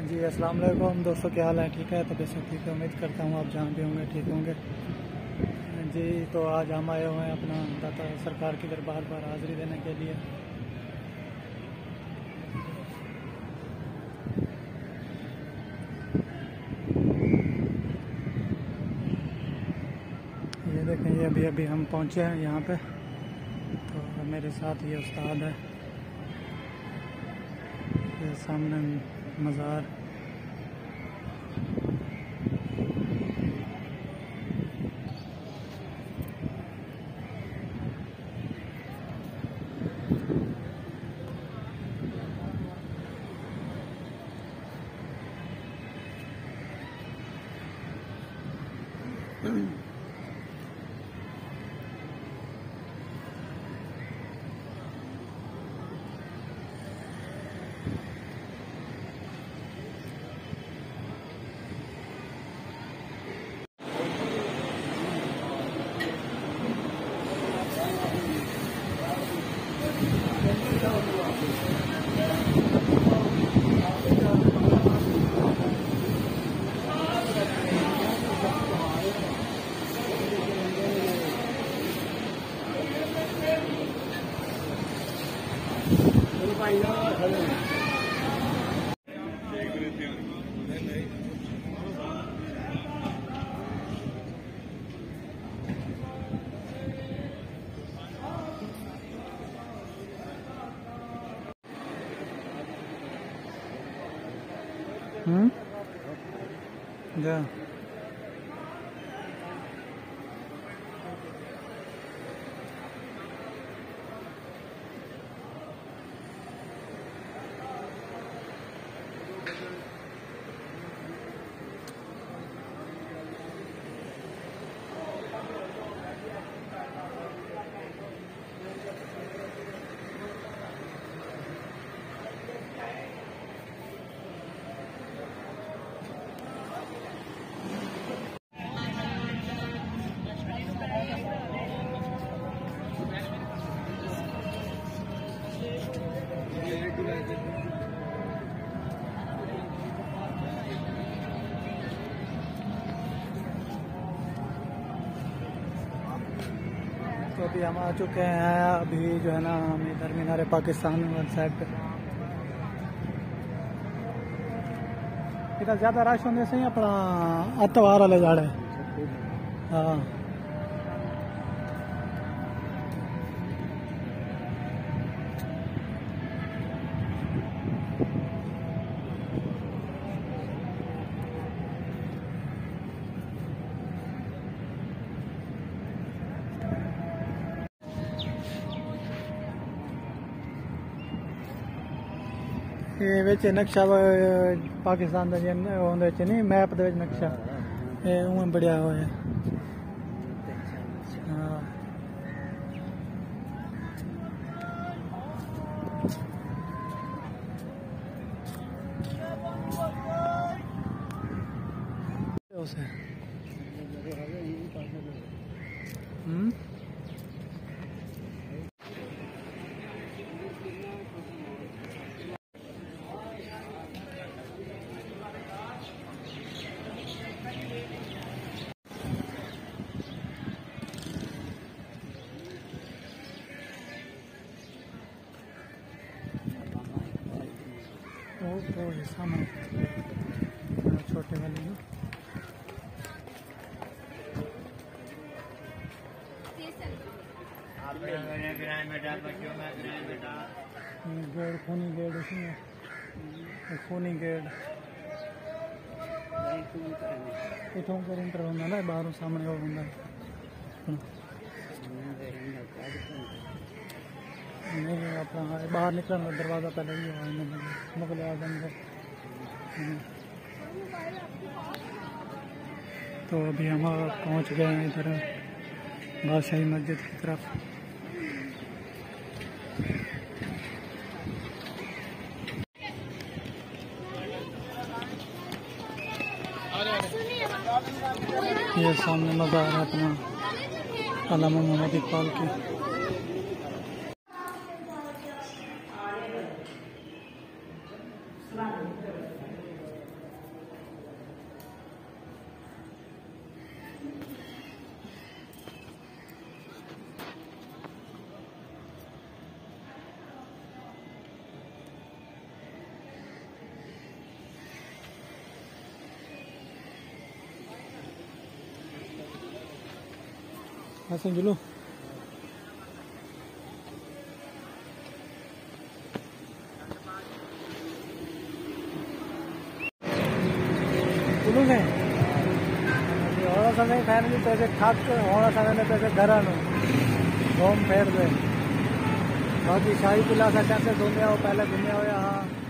जी अस्सलाम वालेकुम दोस्तों, क्या हाल है? ठीक है, तबीयत सब ठीक है? उम्मीद करता हूँ आप जहाँ भी होंगे ठीक होंगे। जी तो आज हम आए हुए हैं अपना दाता सरकार की दरबार पर हाज़िरी देने के लिए। ये देखें, ये अभी हम पहुँचे हैं यहाँ पे। तो मेरे साथ ये उस्ताद है, ये सामने मज़ार। जा तो अभी हम आ चुके हैं। अभी जो है ना, हम इधर मीनार पाकिस्तान वाली साइड पे। इधर ज़्यादा रश होने से ही अपना अतवार वाले जाड़े। हाँ ये विच नक्शा पाकिस्तान का नहीं मैप दे नक्शा उं बढ़िया हुआ है। हाँ उसे तो सामने छोटे वाले ना गेट खूनी गेट इसमें खूनी गेट इतों कर इंटर होंगे ना बाहरों सामने वो होंगे नहीं अपना बाहर निकलना दरवाज़ा पहले ही मुगल आजम का। तो अभी हम पहुंच गए हैं इधर बादशाही मस्जिद की तरफ। ये सामने मज़ार है अपना अल्लामा मोहम्मद इकबाल की। ऐसे जुलू जुलू ने होना समय फैमिली पैसे खाद के होना समय ने पैसे घर आनो घूम फेर दे बाकी शाही पिला सा कैसे घूमे हो पहले घूमे हो यहाँ